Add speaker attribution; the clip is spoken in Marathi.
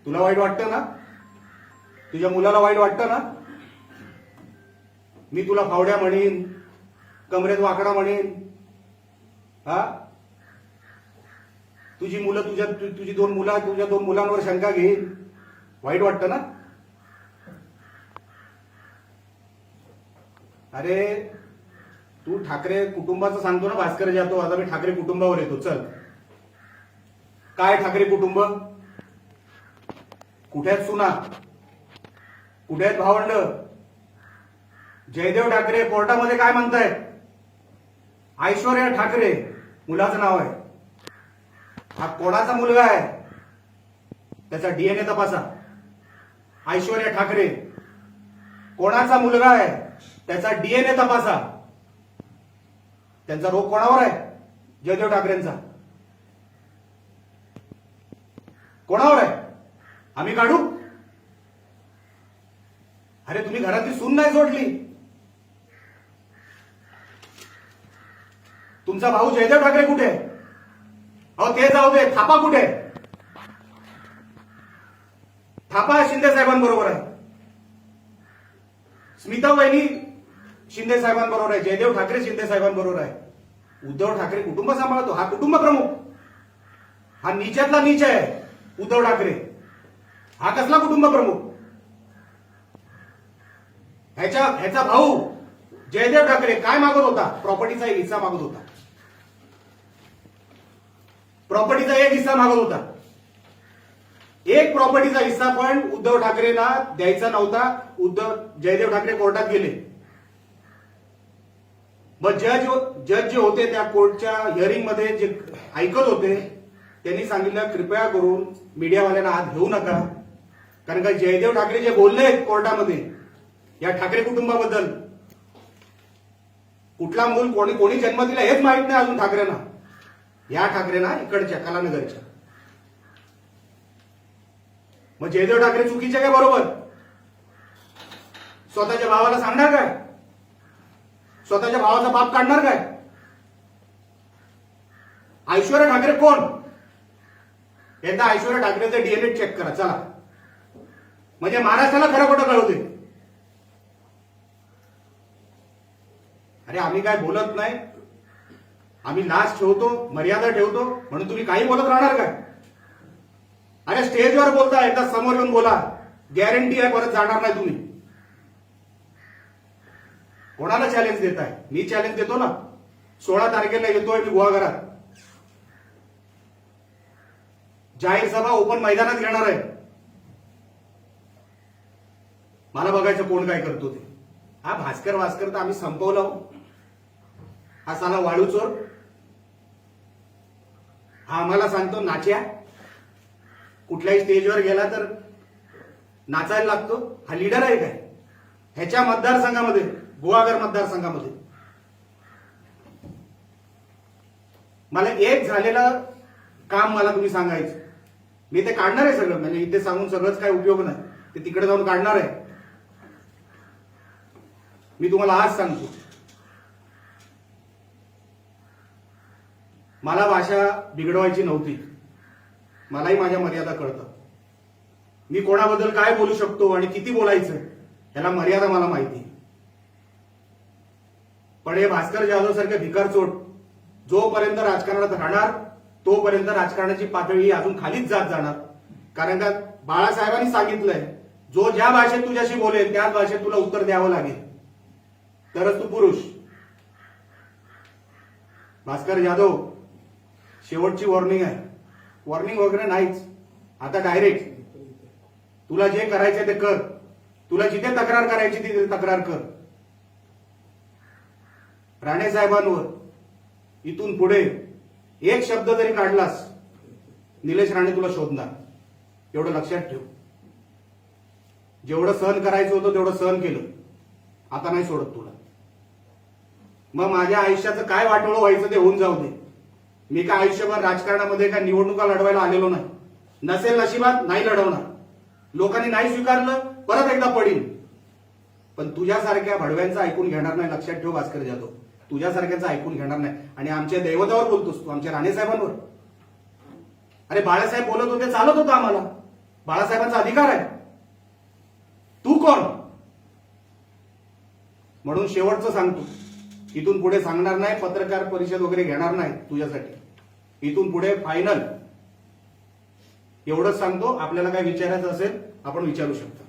Speaker 1: तुला वाईट वाटतं ना? तुझ्या मुलाला वाईट वाटतं ना? मी तुला फावड्या म्हणेन, कमरेत वाकडा म्हणेन, हा? तुझी मुलं तुझी दोन मुलांवर शंका घेईन, वाईट वाटतं ना? अरे तू ठाकरे कुटुंबाचं सांगतो ना भास्कर जातो, आता मी ठाकरे कुटुंबावर येतो. चल, काय ठाकरे कुटुंब? कुठे आहेत सुना? कुठे आहेत भावंड? जयदेव ठाकरे कोर्टामध्ये काय म्हणतायत? ऐश्वर्या ठाकरे मुलाचं नाव आहे. हा कोणाचा मुलगा आहे? त्याचा डीएनए तपासा. ऐश्वर्या ठाकरे कोणाचा मुलगा आहे? त्याचा डीएनए तपासा. त्यांचा रोग कोणावर आहे? जयदेव ठाकरेंचा. कोणावर आहे? आम्ही काढू? अरे तुम्ही घरातली सून नाही सोडली. तुमचा भाऊ जयदेव ठाकरे कुठे? अहो ते जाऊ दे, थापा कुठे? थापा शिंदे साहेबांबरोबर आहे. स्मिता वहिनी शिंदे साहेबांबरोबर आहे. जयदेव ठाकरे शिंदे साहेबांबरोबर आहे. उद्धव ठाकरे कुटुंब सांभाळतो. हा कुटुंब प्रमुख. हा नीचातला नीच आहे उद्धव ठाकरे. हा कसला कुटुंब प्रमुख? ह्याचा भाऊ जयदेव ठाकरे काय मागत होता? प्रॉपर्टीचा एक हिस्सा मागत होता. प्रॉपर्टीचा एक हिस्सा मागत होता. एक प्रॉपर्टीचा हिस्सा पण उद्धव ठाकरेंना द्यायचा नव्हता. जयदेव ठाकरे कोर्टात गेले. मग जज जे होते त्या कोर्टच्या हिअरिंग मध्ये जे ऐकत होते त्यांनी सांगितलं कृपया करून मीडियावाल्यांना आत घेऊ नका, कारण का जयदेव ठाकरे जे बोलले कोर्टामध्ये या ठाकरे कुटुंबाबद्दल, कुठला मूल कोणी जन्म दिला हेच माहित नाही अजून ठाकरेंना. या ठाकरेंना इकडच्या कलानगरच्या. मग जयदेव ठाकरे चुकीचे काय बरोबर? स्वतःच्या भावाला सांगणार काय? स्वतःच्या भावाचा बाप काढणार काय? ऐश्वर्या ठाकरे कोण? एकदा ऐश्वर्या ठाकरेचं डीएनए चेक करा चला, म्हणजे महाराष्ट्राला खरं खोटं कळू दे. अरे आम्ही काय बोलत नाही, आम्ही लाज ठेवतो, मर्यादा ठेवतो, म्हणून तुम्ही काही बोलत राहणार काय? अरे स्टेजवर बोलता, एकदा समोर येऊन बोला, गॅरंटी आहे परत जाणार नाही तुम्ही. कोणाला चॅलेंज देताय? मी चॅलेंज देतो ना. 16 तारखेला येतोय मी गुहागरात. जाहीर सभा ओपन मैदानात घेणार आहे. मला बघायचं कोण काय करतो ते. हा भास्कर तर आम्ही संपवला. हा साला वाळू चोर. हा आम्हाला सांगतो नाच्या. कुठल्याही स्टेजवर गेला तर नाचायला लागतो. हा लीडर आहे काय ह्याच्या मतदारसंघामध्ये, गुहागर मतदारसंघामध्ये? मला एक झालेलं काम मला तुम्ही सांगायचं. मी ते काढणार आहे सगळं, म्हणजे इथे सांगून सगळंच काय उपयोग नाही. ते तिकडे जाऊन काढणार आहे. मी तुम्हाला आज सांगतो, मला भाषा बिघडवायची नव्हती. मलाही माझ्या मर्यादा कळतात. मी कोणाबद्दल काय बोलू शकतो आणि किती बोलायचं याला मर्यादा मला माहिती. पण हे भास्कर जाधव सारखे भिकारचोट जोपर्यंत राजकारणात राहणार तोपर्यंत राजकारणाची पातळी अजून खालीच जात जाणार. कारण का बाळासाहेबांनी सांगितलंय, जो ज्या भाषेत तुझ्याशी बोलेल त्याच भाषेत तुला उत्तर द्यावं लागेल, तरच तू पुरुष. भास्कर जाधव, शेवटची वॉर्निंग आहे. वॉर्निंग वगैरे नाहीच, आता डायरेक्ट तुला जे करायचं ते कर. तुला जिथे तक्रार करायची तिथे तक्रार कर. राणे साहेबांवर इथून पुढे एक शब्द जरी काढलास, निलेश राणे तुला शोधणार. एवढं लक्षात ठेव. जेवढं सहन करायचं होतं तेवढं सहन केलं, आता नाही सोडत तुला. मग माझ्या आयुष्याचं काय वाटोळं व्हायचं ते होऊन जाऊ दे. मी काय आयुष्यभर राजकारणामध्ये काय निवडणुका लढवायला आलेलो नाही. नसेल नशिबात नाही लढवणार. लोकांनी नाही स्वीकारलं परत एकदा पडीन. पण तुझ्यासारख्या भडव्यांचं ऐकून घेणार नाही. लक्षात ठेव भास्कर जाधव, तुझ्यासारख्याचं ऐकून घेणार नाही. आणि आमच्या दैवतावर बोलतोस तू, आमच्या राणे साहेबांवर. अरे बाळासाहेब बोलत होते, चालत होतं आम्हाला. बाळासाहेबांचा अधिकार आहे. तू कोण? म्हणून शेवटचं सांगतो, इथून पुढे सांगणार नाही, पत्रकार परिषद वगैरे घेणार नाही तुझ्यासाठी. इथून पुढे फायनल एवढंच सांगतो. आपल्याला काय विचारायचं असेल आपण विचारू शकतो.